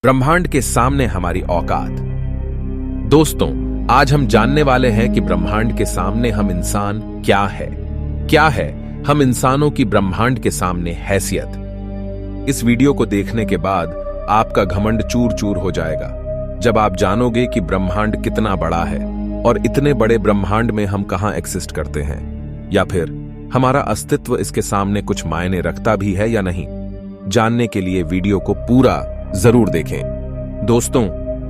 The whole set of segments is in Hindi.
ब्रह्मांड के सामने हमारी औकात। दोस्तों, आज हम जानने वाले हैं कि ब्रह्मांड के सामने हम इंसान क्या है हम इंसानों की ब्रह्मांड के सामने हैसियत। इस वीडियो को देखने के बाद आपका घमंड चूर चूर हो जाएगा जब आप जानोगे कि ब्रह्मांड कितना बड़ा है और इतने बड़े ब्रह्मांड में हम कहां एक्सिस्ट करते हैं, या फिर हमारा अस्तित्व इसके सामने कुछ मायने रखता भी है या नहीं। जानने के लिए वीडियो को पूरा जरूर देखें। दोस्तों,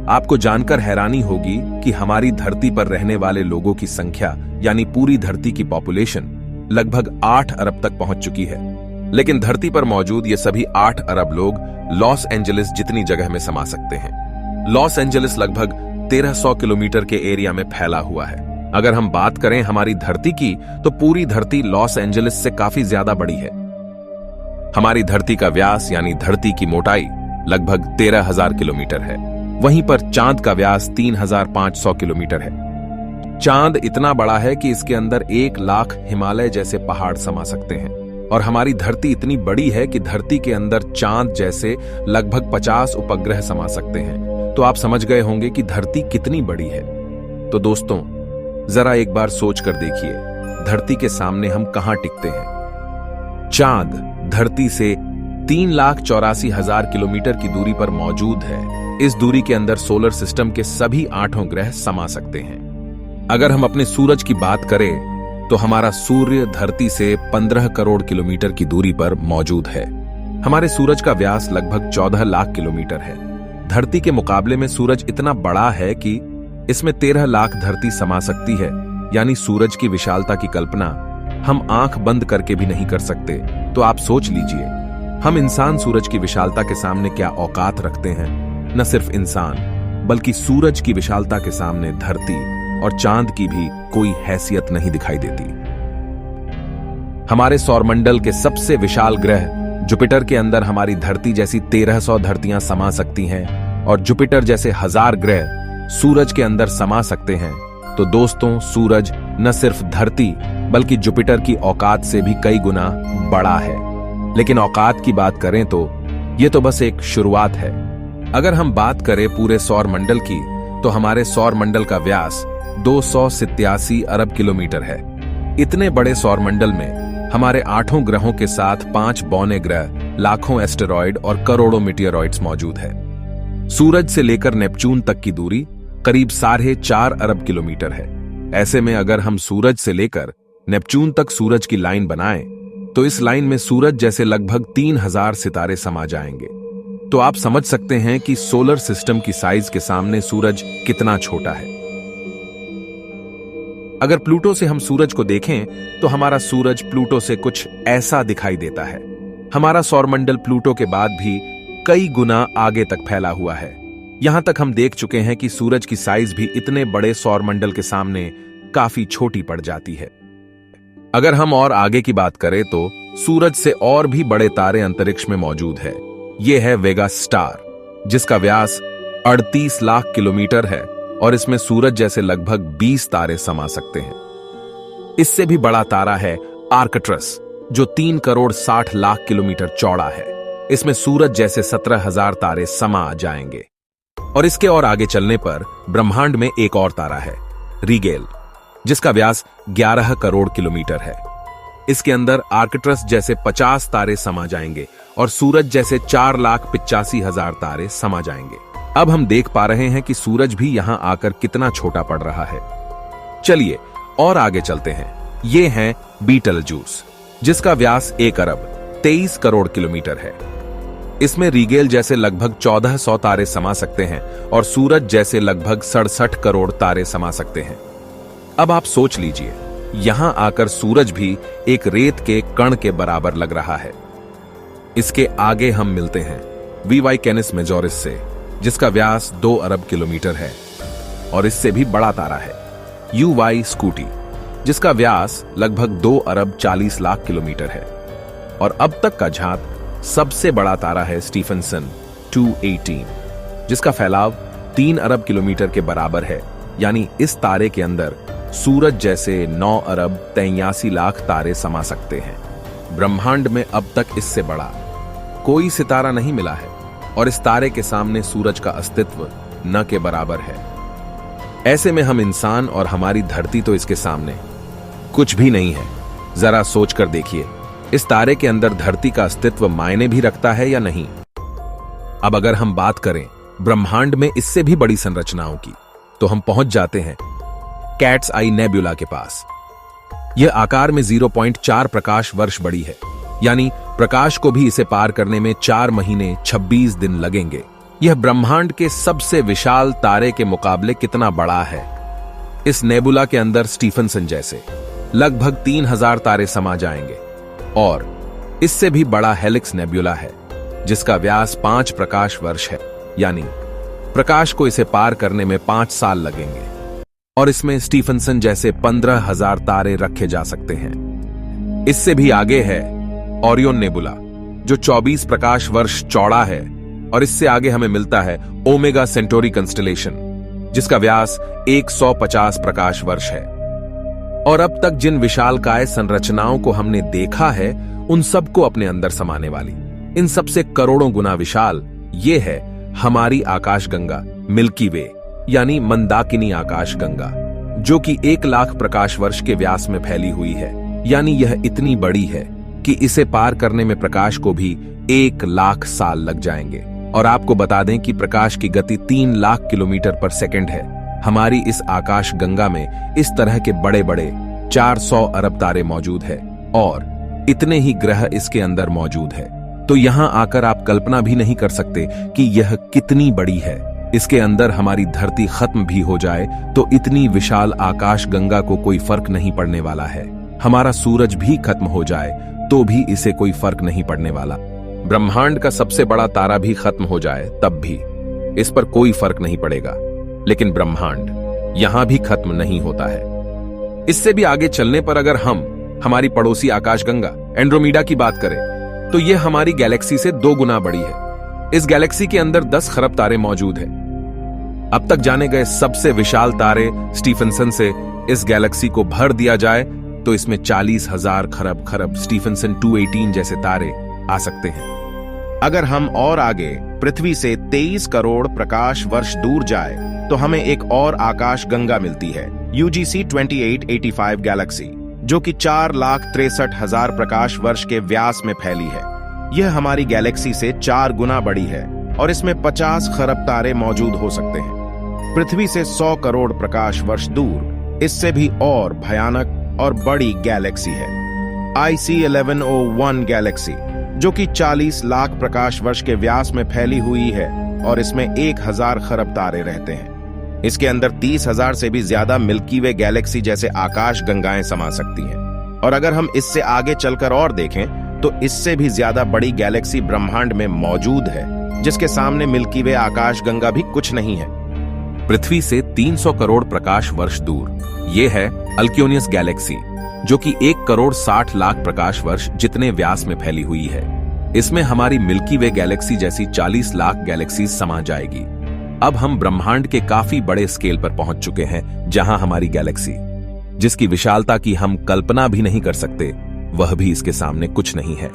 आपको जानकर हैरानी होगी कि हमारी धरती पर रहने वाले लोगों की संख्या यानी पूरी धरती की पॉपुलेशन लगभग 8 अरब तक पहुंच चुकी है। लेकिन धरती पर मौजूद ये सभी 8 अरब लोग लॉस एंजलिस जितनी जगह में समा सकते हैं। लॉस एंजलिस लगभग 1300 किलोमीटर के एरिया में फैला हुआ है। अगर हम बात करें हमारी धरती की, तो पूरी धरती लॉस एंजलिस से काफी ज्यादा बड़ी है। हमारी धरती का व्यास यानी धरती की मोटाई लगभग 13,000 किलोमीटर है। वहीं पर चांद का व्यास 3,500 किलोमीटर है। चांद इतना बड़ा है कि इसके अंदर 1 लाख हिमालय जैसे पहाड़ समा सकते हैं। और हमारी धरती इतनी बड़ी है कि धरती के अंदर चांद जैसे लगभग 50 उपग्रह समा सकते हैं। तो आप समझ गए होंगे कि धरती कितनी बड़ी है। तो दोस्तों, जरा एक बार सोच कर देखिए, धरती के सामने हम कहां टिकते हैं। चांद धरती से 3,84,000 किलोमीटर की दूरी पर मौजूद है। इस दूरी के अंदर सोलर सिस्टम के सभी 8 ग्रह समा सकते हैं। अगर हम अपने सूरज की बात करें तो हमारा सूर्य धरती से 15 करोड़ किलोमीटर की दूरी पर मौजूद है। हमारे सूरज का व्यास लगभग 14 लाख किलोमीटर है। धरती के मुकाबले में सूरज इतना बड़ा है कि इसमें 13 लाख धरती समा सकती है। यानी सूरज की विशालता की कल्पना हम आंख बंद करके भी नहीं कर सकते। तो आप सोच लीजिए, हम इंसान सूरज की विशालता के सामने क्या औकात रखते हैं। न सिर्फ इंसान, बल्कि सूरज की विशालता के सामने धरती और चांद की भी कोई हैसियत नहीं दिखाई देती। हमारे सौरमंडल के सबसे विशाल ग्रह जुपिटर के अंदर हमारी धरती जैसी 1300 धरतियां समा सकती हैं और जुपिटर जैसे 1000 ग्रह सूरज के अंदर समा सकते हैं। तो दोस्तों, सूरज न सिर्फ धरती बल्कि जुपिटर की औकात से भी कई गुना बड़ा है। लेकिन औकात की बात करें तो यह तो बस एक शुरुआत है। अगर हम बात करें पूरे सौर मंडल की, तो हमारे सौर मंडल का व्यास 287 अरब किलोमीटर है। इतने बड़े सौर मंडल में हमारे 8 ग्रहों के साथ 5 बौने ग्रह, लाखों एस्टेरॉयड और करोड़ों मीटियोरॉइड्स मौजूद है। सूरज से लेकर नेपच्यून तक की दूरी करीब 4.5 अरब किलोमीटर है। ऐसे में अगर हम सूरज से लेकर नेपच्यून तक सूरज की लाइन बनाएं, तो इस लाइन में सूरज जैसे लगभग 3000 सितारे समा जाएंगे। तो आप समझ सकते हैं कि सोलर सिस्टम की साइज के सामने सूरज कितना छोटा है। अगर प्लूटो से हम सूरज को देखें तो हमारा सूरज प्लूटो से कुछ ऐसा दिखाई देता है। हमारा सौरमंडल प्लूटो के बाद भी कई गुना आगे तक फैला हुआ है। यहां तक हम देख चुके हैं कि सूरज की साइज भी इतने बड़े सौरमंडल के सामने काफी छोटी पड़ जाती है। अगर हम और आगे की बात करें तो सूरज से और भी बड़े तारे अंतरिक्ष में मौजूद है। यह है वेगा स्टार, जिसका व्यास 38 लाख किलोमीटर है और इसमें सूरज जैसे लगभग 20 तारे समा सकते हैं। इससे भी बड़ा तारा है आर्कट्रस, जो 3 करोड़ 60 लाख किलोमीटर चौड़ा है। इसमें सूरज जैसे 17,000 तारे समा जाएंगे। और इसके और आगे चलने पर ब्रह्मांड में एक और तारा है, रीगेल, जिसका व्यास 11 करोड़ किलोमीटर है। इसके अंदर आर्कट्रस जैसे 50 तारे समा जाएंगे और सूरज जैसे 4,85,000 तारे समा जाएंगे। अब हम देख पा रहे हैं कि सूरज भी यहां आकर कितना छोटा पड़ रहा है। चलिए और आगे चलते हैं। ये है बीटलजूस, जिसका व्यास 1 अरब 23 करोड़ किलोमीटर है। इसमें रीगेल जैसे लगभग 1400 तारे समा सकते हैं और सूरज जैसे लगभग 67 करोड़ तारे समा सकते हैं। अब आप सोच लीजिए, यहां आकर सूरज भी एक रेत के कण के बराबर लग रहा है। इसके आगे हम मिलते हैं वीवाई कैनिस मेजोरिस से, जिसका व्यास 2 अरब किलोमीटर है और इससे भी बड़ा तारा है यूवाई स्कूटी, जिसका व्यास लगभग 2 अरब 40 लाख किलोमीटर है। और अब तक का झांत सबसे बड़ा तारा है स्टीफनसन 218, जिसका फैलाव 3 अरब किलोमीटर के बराबर है। यानी इस तारे के अंदर सूरज जैसे 9 अरब 83 लाख तारे समा सकते हैं। ब्रह्मांड में अब तक इससे बड़ा कोई सितारा नहीं मिला है। और इस तारे के सामने सूरज का अस्तित्व न के बराबर है। ऐसे में हम इंसान और हमारी धरती तो इसके सामने कुछ भी नहीं है। जरा सोच कर देखिए, इस तारे के अंदर धरती का अस्तित्व मायने भी रखता है या नहीं। अब अगर हम बात करें ब्रह्मांड में इससे भी बड़ी संरचनाओं की, तो हम पहुंच जाते हैं कैट्स आई नेबुला के पास। यह आकार में 0.4 प्रकाश वर्ष बड़ी है, यानी प्रकाश को भी इसे पार करने में 4 महीने 26 दिन लगेंगे। यह ब्रह्मांड के सबसे विशाल तारे के मुकाबले कितना बड़ा है। इस नेबुला के अंदर स्टीफनसन जैसे लगभग 3000 तारे समा जाएंगे, और इससे भी बड़ा हेलिक्स नेबुला है जिसका व्यास 5 प्रकाश वर्ष है, यानी प्रकाश को इसे पार करने में 5 साल लगेंगे। और इसमें स्टीफनसन जैसे 15,000 तारे रखे जा सकते हैं। इससे भी आगे है ओरियन नेबुला, जो 24 प्रकाश वर्ष चौड़ा है, और इससे आगे हमें मिलता है ओमेगा सेंटोरी कंस्टेलेशन, जिसका व्यास 150 प्रकाश वर्ष है। और अब तक जिन विशालकाय संरचनाओं को हमने देखा है, उन सबको अपने अंदर समाने वाली, इन सबसे करोड़ों गुना विशाल, ये है हमारी आकाशगंगा मिल्की वे, यानी मंदाकिनी आकाशगंगा, जो कि 1 लाख प्रकाश वर्ष के व्यास में फैली हुई है। यानी यह इतनी बड़ी है कि इसे पार करने में प्रकाश को भी 1 लाख साल लग जाएंगे। और आपको बता दें कि प्रकाश की गति 3 लाख किलोमीटर पर सेकंड है। हमारी इस आकाश गंगा में इस तरह के बड़े बड़े 400 अरब तारे मौजूद है, और इतने ही ग्रह इसके अंदर मौजूद है। तो यहां आकर आप कल्पना भी नहीं कर सकते कि यह कितनी बड़ी है। इसके अंदर हमारी धरती खत्म भी हो जाए तो इतनी विशाल आकाश गंगा को कोई फर्क नहीं पड़ने वाला है। हमारा सूरज भी खत्म हो जाए तो भी इसे कोई फर्क नहीं पड़ने वाला। ब्रह्मांड का सबसे बड़ा तारा भी खत्म हो जाए तब भी इस पर कोई फर्क नहीं पड़ेगा। लेकिन ब्रह्मांड यहां भी खत्म नहीं होता है। इससे भी आगे चलने पर अगर हम हमारी पड़ोसी आकाशगंगा एंड्रोमेडा की बात करें, तो यह हमारी गैलेक्सी से 2 गुना बड़ी है। इस गैलेक्सी के अंदर 10 खरब तारे मौजूद हैं। अब तक जाने गए सबसे विशाल तारे स्टीफनसन से इस गैलेक्सी को भर दिया जाए तो इसमें 40,000 खरब स्टीफनसन 218 जैसे तारे आ सकते हैं। अगर हम और आगे पृथ्वी से 23 करोड़ प्रकाश वर्ष दूर जाए तो हमें एक और आकाश गंगा मिलती है, UGC 2885 गैलेक्सी, जो कि 4,63,000 प्रकाश वर्ष के व्यास में फैली है। यह हमारी गैलेक्सी से 4 गुना बड़ी है और इसमें 50 खरब तारे मौजूद हो सकते हैं। पृथ्वी से 100 करोड़ प्रकाश वर्ष दूर इससे भी और भयानक और बड़ी गैलेक्सी है, IC 1101 गैलेक्सी, जो कि 40 लाख प्रकाश वर्ष के व्यास में फैली हुई है और इसमें 1000 खरब तारे रहते हैं। इसके अंदर 30,000 से भी ज्यादा मिल्की वे गैलेक्सी जैसे आकाश गंगाएं समा सकती हैं। और अगर हम इससे आगे चलकर और देखें तो इससे भी ज्यादा बड़ी गैलेक्सी ब्रह्मांड में मौजूद है, जिसके सामने मिल्की वे आकाश गंगा भी कुछ नहीं है। पृथ्वी से 300 करोड़ प्रकाश वर्ष दूर यह है अल्क्योनियस गैलेक्सी, जो कि 1 करोड़ 60 लाख प्रकाश वर्ष जितने व्यास में फैली हुई है। इसमें हमारी मिल्की वे गैलेक्सी जैसी 40 लाख गैलेक्सी समा जाएगी। अब हम ब्रह्मांड के काफी बड़े स्केल पर पहुंच चुके हैं, जहां हमारी गैलेक्सी, जिसकी विशालता की हम कल्पना भी नहीं कर सकते, वह भी इसके सामने कुछ नहीं है।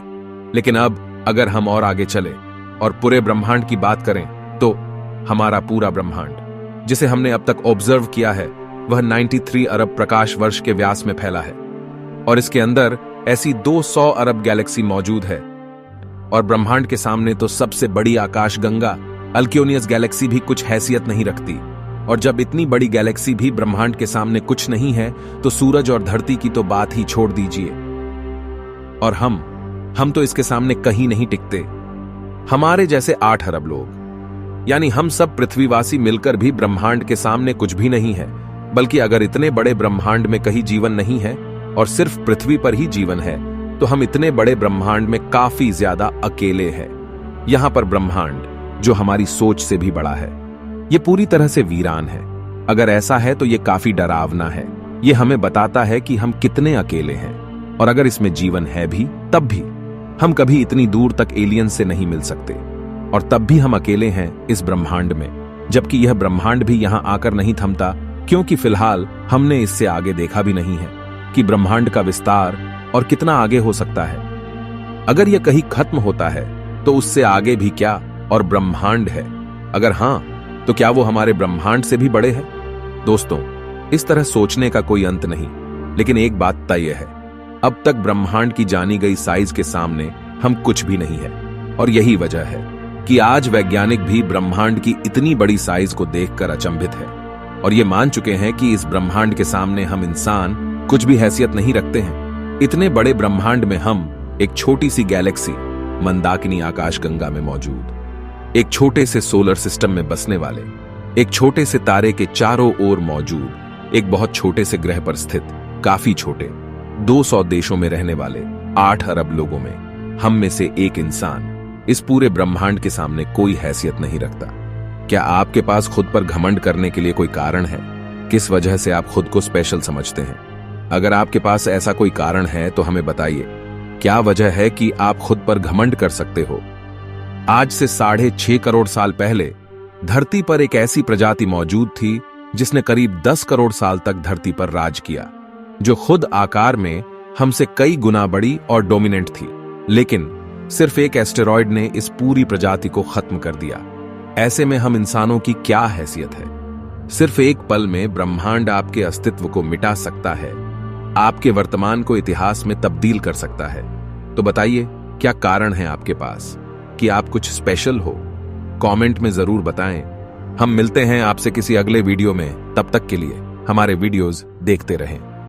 लेकिन अब अगर हम और आगे चले और पूरे ब्रह्मांड की बात करें, तो हमारा पूरा ब्रह्मांड, जिसे हमने अब तक ऑब्जर्व किया है, वह 93 अरब प्रकाश वर्ष के व्यास में फैला है। और इसके अंदर ऐसी 200 अरब गैलेक्सी मौजूद है। और ब्रह्मांड के सामने तो सबसे बड़ी आकाश गंगा अल्क्योनियस गैलेक्सी भी कुछ हैसियत नहीं रखती। और जब इतनी बड़ी गैलेक्सी भी ब्रह्मांड के सामने कुछ नहीं है, तो सूरज और धरती की तो बात ही छोड़ दीजिए। और हम तो इसके सामने कहीं नहीं टिकते। हमारे जैसे 8 अरब लोग, यानी हम सब पृथ्वीवासी मिलकर भी ब्रह्मांड के सामने कुछ भी नहीं है। बल्कि अगर इतने बड़े ब्रह्मांड में कहीं जीवन नहीं है और सिर्फ पृथ्वी पर ही जीवन है, तो हम इतने बड़े ब्रह्मांड में काफी ज्यादा अकेले हैं। यहां पर ब्रह्मांड, जो हमारी सोच से भी बड़ा है, ये पूरी तरह से वीरान है। अगर ऐसा है तो ये काफी डरावना है। ये हमें बताता है कि हम कितने अकेले हैं, और अगर इसमें जीवन है भी, तब भी हम कभी इतनी दूर तक एलियन से नहीं मिल सकते। और तब भी हम अकेले हैं इस ब्रह्मांड में, जबकि यह ब्रह्मांड भी यहां आकर नहीं थमता, क्योंकि फिलहाल हमने इससे आगे देखा भी नहीं है कि ब्रह्मांड का विस्तार और कितना आगे हो सकता है। अगर यह कहीं खत्म होता है तो उससे आगे भी क्या, और ब्रह्मांड है? अगर हां, तो क्या वो हमारे ब्रह्मांड से भी बड़े हैं? दोस्तों, इस तरह सोचने का कोई अंत नहीं, लेकिन एक बात तय है, अब तक ब्रह्मांड की जानी गई साइज के सामने हम कुछ भी नहीं है। और यही वजह है कि आज वैज्ञानिक भी ब्रह्मांड की इतनी बड़ी साइज को देखकर अचंभित है और ये मान चुके हैं कि इस ब्रह्मांड के सामने हम इंसान कुछ भी हैसियत नहीं रखते हैं। इतने बड़े ब्रह्मांड में हम एक छोटी सी गैलेक्सी मंदाकिनी आकाशगंगा में मौजूद, एक छोटे से सोलर सिस्टम में बसने वाले, एक छोटे से तारे के चारों ओर मौजूद, एक बहुत छोटे से ग्रह पर स्थित, काफी छोटे 200 देशों में रहने वाले 8 अरब लोगों में हम में से एक इंसान इस पूरे ब्रह्मांड के सामने कोई हैसियत नहीं रखता। क्या आपके पास खुद पर घमंड करने के लिए कोई कारण है? किस वजह से आप खुद को स्पेशल समझते हैं? अगर आपके पास ऐसा कोई कारण है तो हमें बताइए, क्या वजह है कि आप खुद पर घमंड कर सकते हो? आज से 6.5 करोड़ साल पहले धरती पर एक ऐसी प्रजाति मौजूद थी जिसने करीब 10 करोड़ साल तक धरती पर राज किया, जो खुद आकार में हमसे कई गुना बड़ी और डोमिनेंट थी। लेकिन सिर्फ एक एस्टेरॉयड ने इस पूरी प्रजाति को खत्म कर दिया। ऐसे में हम इंसानों की क्या हैसियत है? सिर्फ एक पल में ब्रह्मांड आपके अस्तित्व को मिटा सकता है, आपके वर्तमान को इतिहास में तब्दील कर सकता है। तो बताइए, क्या कारण है आपके पास कि आप कुछ स्पेशल हो? कमेंट में जरूर बताएं। हम मिलते हैं आपसे किसी अगले वीडियो में। तब तक के लिए हमारे वीडियोस देखते रहें।